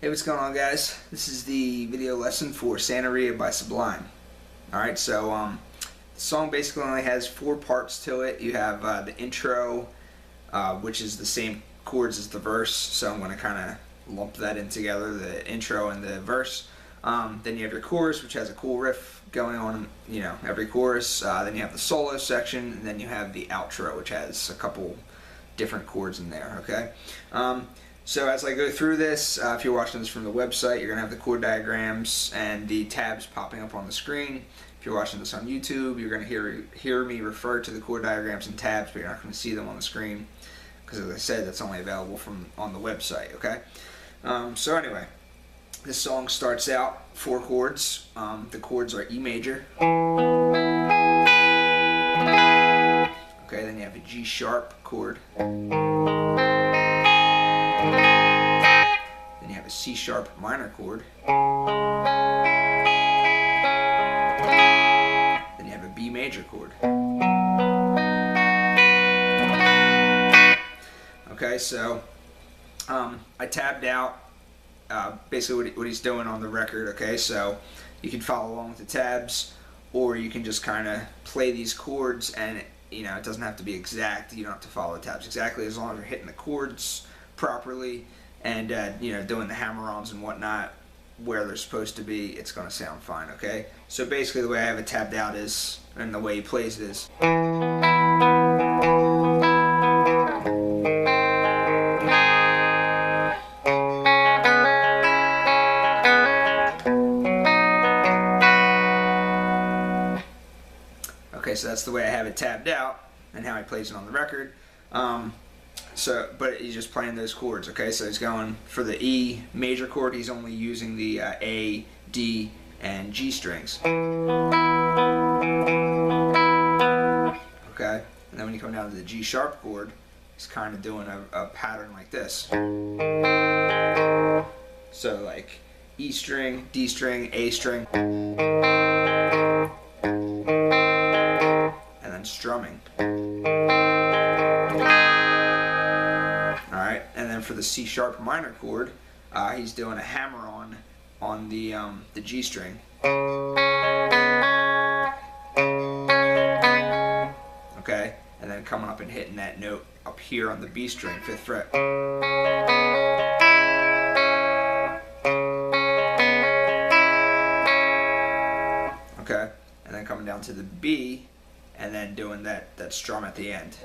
Hey, what's going on, guys? This is the video lesson for Santeria by Sublime. Alright, so the song basically only has 4 parts to it. You have the intro, which is the same chords as the verse, so I'm going to kind of lump that in together, the intro and the verse. Then you have your chorus, which has a cool riff going on, every chorus. Then you have the solo section, and then you have the outro, which has a couple different chords in there, okay? So as I go through this, if you're watching this from the website, you're going to have the chord diagrams and the tabs popping up on the screen. If you're watching this on YouTube, you're going to hear me refer to the chord diagrams and tabs, but you're not going to see them on the screen because, as I said, that's only available on the website, okay? So anyway, this song starts out 4 chords. The chords are E major. Okay, then you have a G sharp chord. Then you have a C sharp minor chord. Then you have a B major chord. Okay, so I tabbed out basically what he's doing on the record. Okay, so you can follow along with the tabs, or you can just kind of play these chords, and it doesn't have to be exact. You don't have to follow the tabs exactly, as long as you're hitting the chords properly and doing the hammer-ons and whatnot where they're supposed to be. It's going to sound fine. Okay, so basically the way I have it tabbed out is, and the way he plays it is, okay, so that's the way I have it tabbed out and how he plays it on the record. But he's just playing those chords, okay? So he's going for the E major chord. He's only using the A, D, and G strings. Okay? And then when you come down to the G sharp chord, he's kind of doing a pattern like this. So like E string, D string, A string, and then strumming. Alright, and then for the C sharp minor chord, he's doing a hammer-on on the G string. Okay, and then coming up and hitting that note up here on the B string, 5th fret. Okay, and then coming down to the B, and then doing that strum at the end.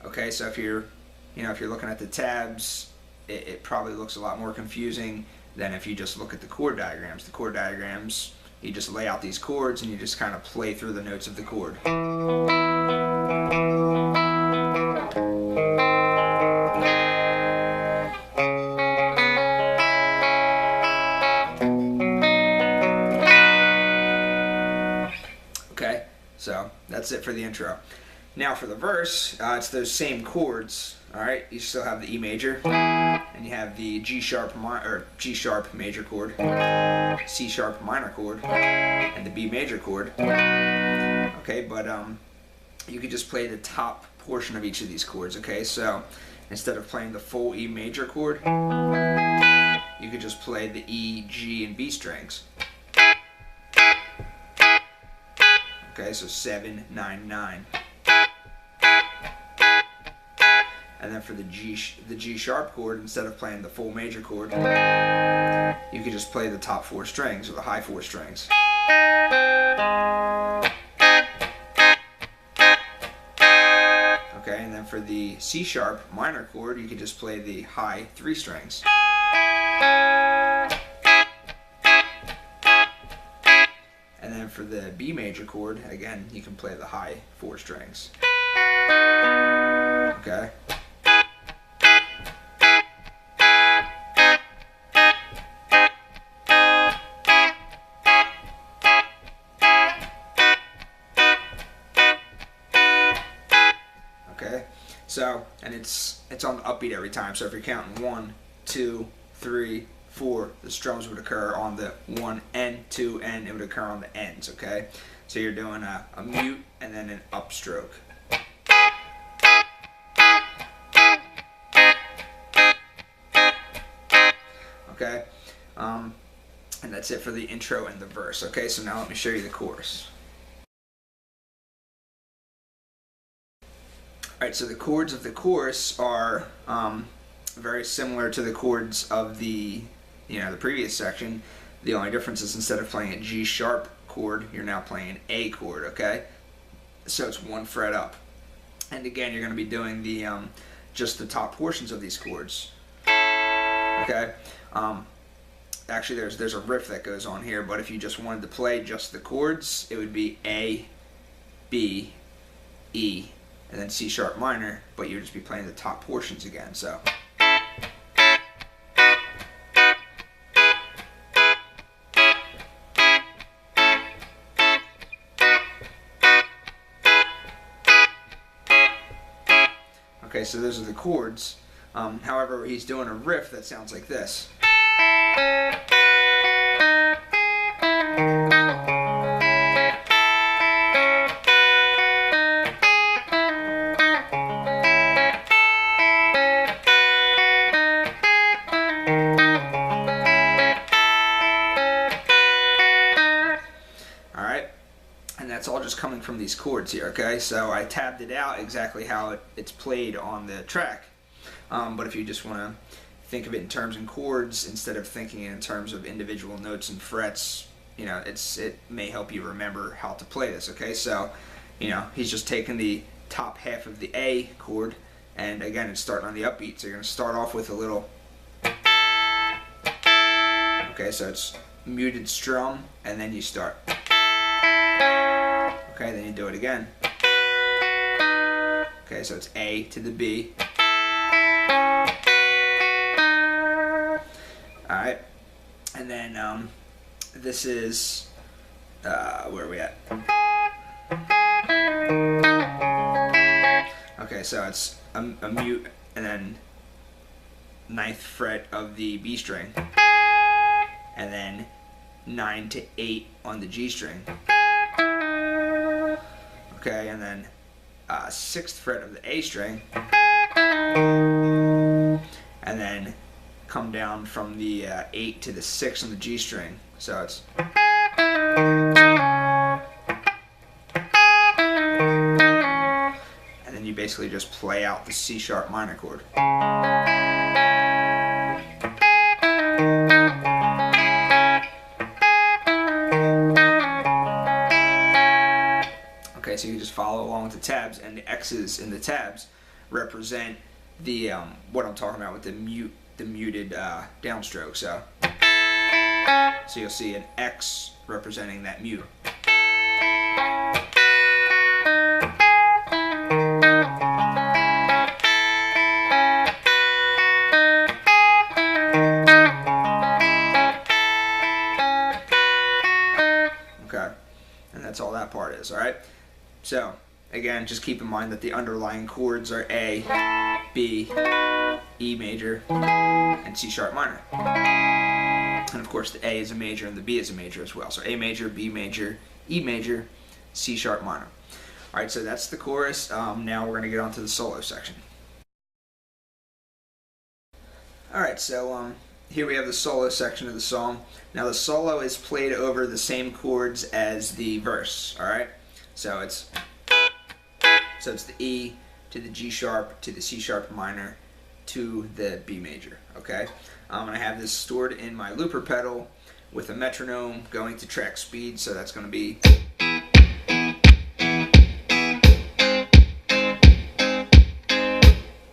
Okay, so if you're looking at the tabs, it probably looks a lot more confusing than if you just look at the chord diagrams. The chord diagrams, you just lay out these chords and you just kind of play through the notes of the chord. Okay, so that's it for the intro. Now for the verse, it's those same chords. All right, you still have the E major, and you have the G sharp major chord, C sharp minor chord, and the B major chord. Okay, but you could just play the top portion of each of these chords. Okay, so instead of playing the full E major chord, you could just play the E, G, and B strings. Okay, so 7, 9, 9. And then for the G sharp chord, instead of playing the full major chord, you could just play the top 4 strings, or the high 4 strings. Okay, and then for the C sharp minor chord, you could just play the high 3 strings. And then for the B major chord, again, you can play the high 4 strings. Okay. Okay, so, and it's on the upbeat every time. So if you're counting 1, 2, 3, 4, the strums would occur on the 1 and 2, and it would occur on the ends. Okay, so you're doing a mute and then an upstroke. okay? And that's it for the intro and the verse, okay? So now let me show you the chorus. Alright, so the chords of the chorus are very similar to the chords of the previous section. The only difference is instead of playing a G sharp chord, you're now playing an A chord, okay? So it's 1 fret up. And again, you're going to be doing the just the top portions of these chords, okay? Actually, there's a riff that goes on here, but if you just wanted to play just the chords, it would be A, B, E, and then C sharp minor, but you would just be playing the top portions again. So okay, so those are the chords. However, he's doing a riff that sounds like this. And that's all just coming from these chords here, okay? So I tabbed it out exactly how it's played on the track. But if you just want to think of it in terms of chords instead of thinking in terms of individual notes and frets, it may help you remember how to play this, okay? So, he's just taking the top half of the A chord, and again, it's starting on the upbeat. So you're going to start off with a little, okay, so it's muted strum, and then you start. Okay, then you do it again. Okay, so it's A to the B. Alright, and then this is, where are we at? Okay, so it's a mute, and then 9th fret of the B string, and then 9 to 8 on the G string. Okay, and then 6th fret of the A string, and then come down from the 8 to the 6 on the G string. So it's, and then you basically just play out the C sharp minor chord. Okay, so you can just follow along with the tabs, and the X's in the tabs represent the what I'm talking about with the muted downstroke. So you'll see an X representing that mute. Okay, and that's all that part is. All right. So, again, just keep in mind that the underlying chords are A, B, E major, and C sharp minor. And of course, the A is a major and the B is a major as well. So A major, B major, E major, C sharp minor. Alright, so that's the chorus. Now we're going to get on to the solo section. Alright, so here we have the solo section of the song. Now the solo is played over the same chords as the verse, alright? So it's the E to the G sharp to the C sharp minor to the B major, okay? And I have this stored in my looper pedal with a metronome going to track speed, so that's going to be,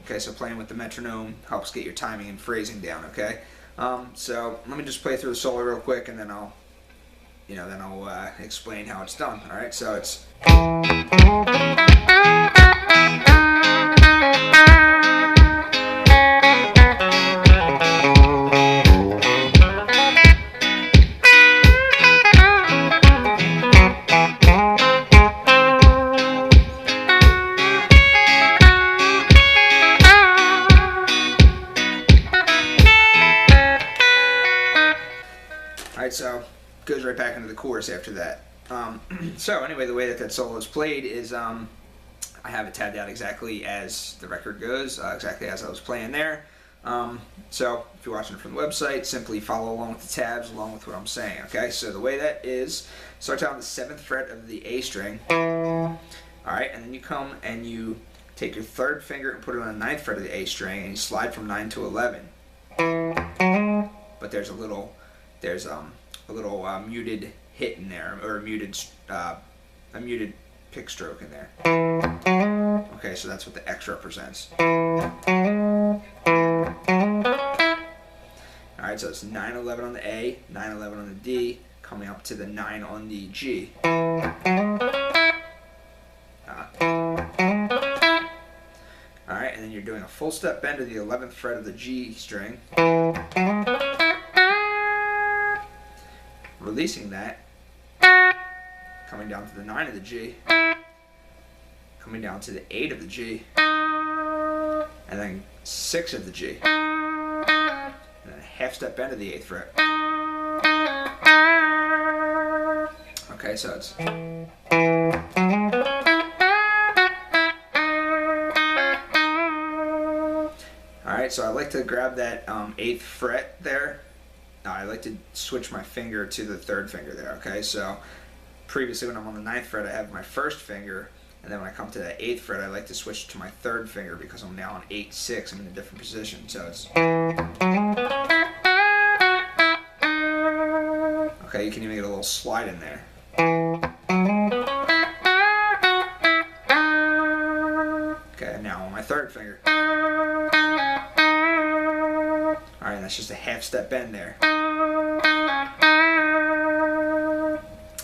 okay, so playing with the metronome helps get your timing and phrasing down, okay? So let me just play through the solo real quick, and then I'll explain how it's done. All right, so it's. Alright, so goes right back into the chorus after that. So anyway, the way that solo is played is I have it tabbed out exactly as the record goes, exactly as I was playing there. So if you're watching it from the website, simply follow along with the tabs along with what I'm saying. Okay, so the way that is, starts out on the 7th fret of the A string. Alright, and then you come and you take your 3rd finger and put it on the 9th fret of the A string, and you slide from 9 to 11. But there's a little muted hit in there, or a muted pick stroke in there. Okay, so that's what the X represents. Alright, so it's 9-11 on the A, 9-11 on the D, coming up to the 9 on the G. Alright, and then you're doing a full step bend to the 11th fret of the G string. Releasing that, coming down to the 9 of the G, coming down to the 8 of the G, and then 6 of the G, and then a half step bend to the 8th fret. Okay, so it's... Alright, so I like to grab that 8th fret there. I like to switch my finger to the 3rd finger there, okay? So previously when I'm on the 9th fret, I have my 1st finger, and then when I come to that 8th fret, I like to switch to my 3rd finger because I'm now on 8-6. I'm in a different position, so it's... Okay, you can even get a little slide in there. Okay, now on my 3rd finger. Alright, that's just a half step bend there.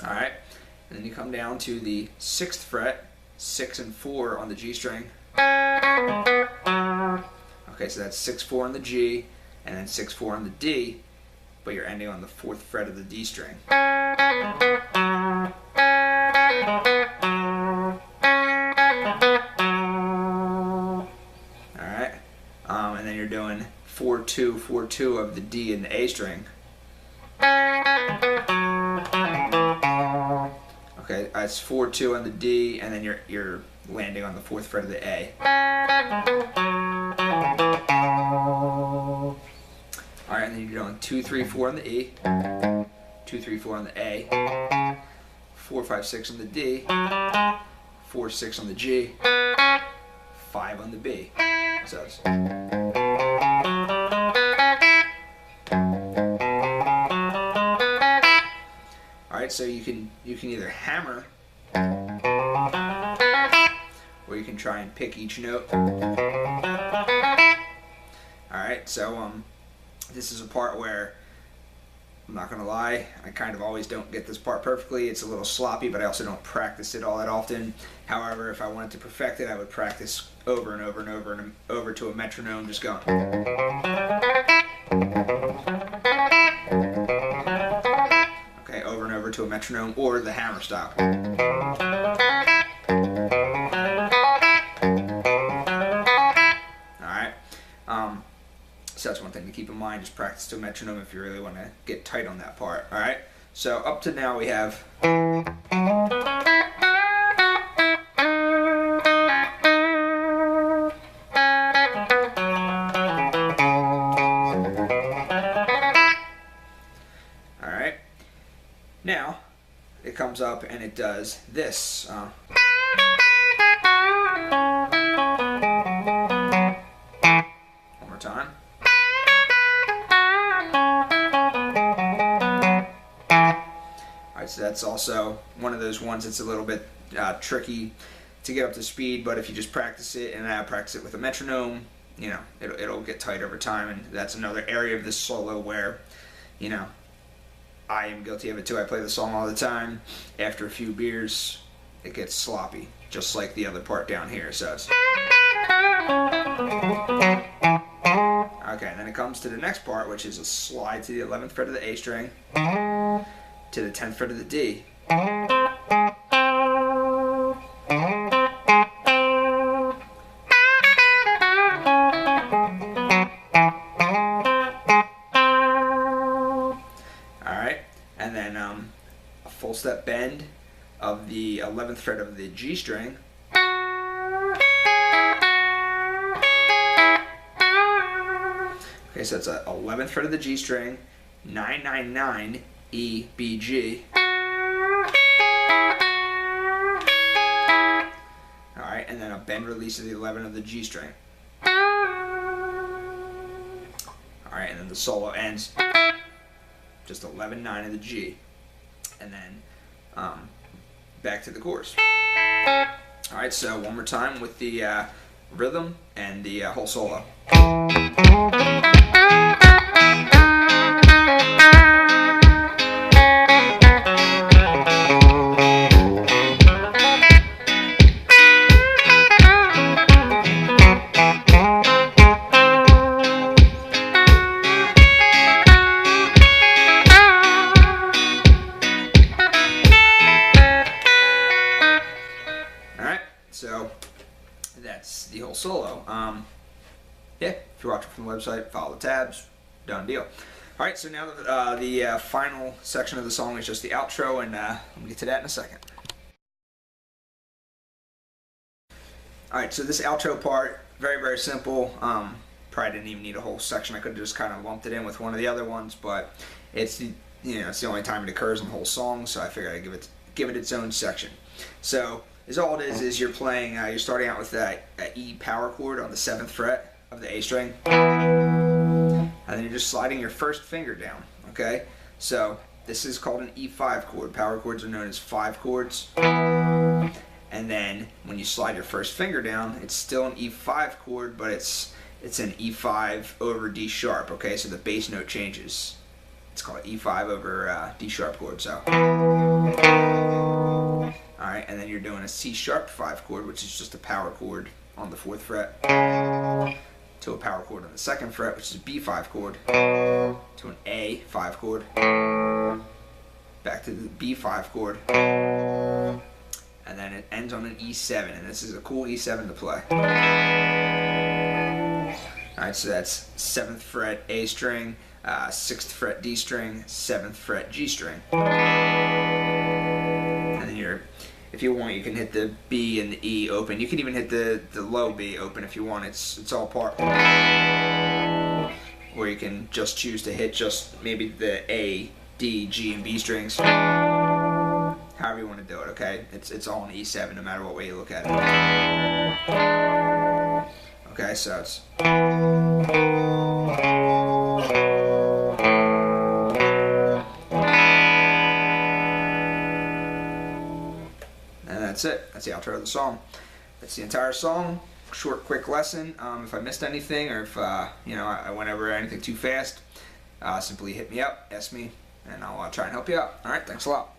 Alright, and then you come down to the 6th fret, 6 and 4 on the G string. Okay, so that's 6-4 on the G, and then 6-4 on the D, but you're ending on the 4th fret of the D string. Alright, and then you're doing 4-2, 4-2 of the D and the A string. Okay, it's 4-2 on the D, and then you're landing on the 4th fret of the A. Alright, and then you're doing 2-3-4 on the E, 2-3-4 on the A, 4-5-6 on the D, 4-6 on the G, 5 on the B. So it's... Alright, so you can either hammer, or you can try and pick each note. Alright, so this is a part where, I'm not going to lie, I kind of always don't get this part perfectly. It's a little sloppy, but I also don't practice it all that often. However, if I wanted to perfect it, I would practice over and over and over and over to a metronome, just going. Okay, over and over to a metronome, or the hammer style. Alright, so that's one thing to keep in mind, just practice to a metronome if you really want to get tight on that part. Alright, so up to now we have... Alright, now it comes up and it does this. One more time. Alright, so that's also one of those ones that's a little bit tricky to get up to speed, but if you just practice it, and I practice it with a metronome, you know, it'll get tight over time, and that's another area of this solo where, you know, I am guilty of it too. I play the song all the time. After a few beers, it gets sloppy, just like the other part down here. So it's... Okay, and then it comes to the next part, which is a slide to the 11th fret of the A string, to the 10th fret of the D. Alright, and then a full step bend of the 11th fret of the G string. so it's a 11th fret of the G string, 999 E B G. All right, and then a bend release of the 11 of the G string. All right, and then the solo ends just 11-9 of the G, and then back to the chorus. All right, so one more time with the rhythm and the whole solo. So that's the whole solo. Yeah, if you're watching from the website, follow the tabs. Done deal. All right, so now the final section of the song is just the outro, and we'll get to that in a second. All right, so this outro part, very, very simple. Probably didn't even need a whole section. I could have just kind of lumped it in with one of the other ones, but it's it's the only time it occurs in the whole song, so I figured I'd give it its own section. So all it is you're playing, you're starting out with that E power chord on the 7th fret of the A string, and then you're just sliding your first finger down, okay? So this is called an E5 chord. Power chords are known as 5 chords. And then when you slide your first finger down, it's still an E5 chord, but it's an E5 over D sharp, okay? So the bass note changes. It's called E5 over D sharp chord, so. Alright, and then you're doing a C sharp 5 chord, which is just a power chord on the 4th fret, to a power chord on the 2nd fret, which is a B5 chord, to an A 5 chord, back to the B5 chord, and then it ends on an E7, and this is a cool E7 to play. Alright, so that's 7th fret A string, 6th fret D string, 7th fret G string. And then if you want, you can hit the B and the E open. You can even hit the low B open if you want. It's all part. Or you can just choose to hit just maybe the A, D, G, and B strings. However you want to do it, okay? It's all an E7 no matter what way you look at it. Okay, so it's... And that's it. That's the outro of the song. That's the entire song. Short, quick lesson. If I missed anything, or if I went over anything too fast, simply hit me up, ask me, and I'll try and help you out. All right, thanks a lot.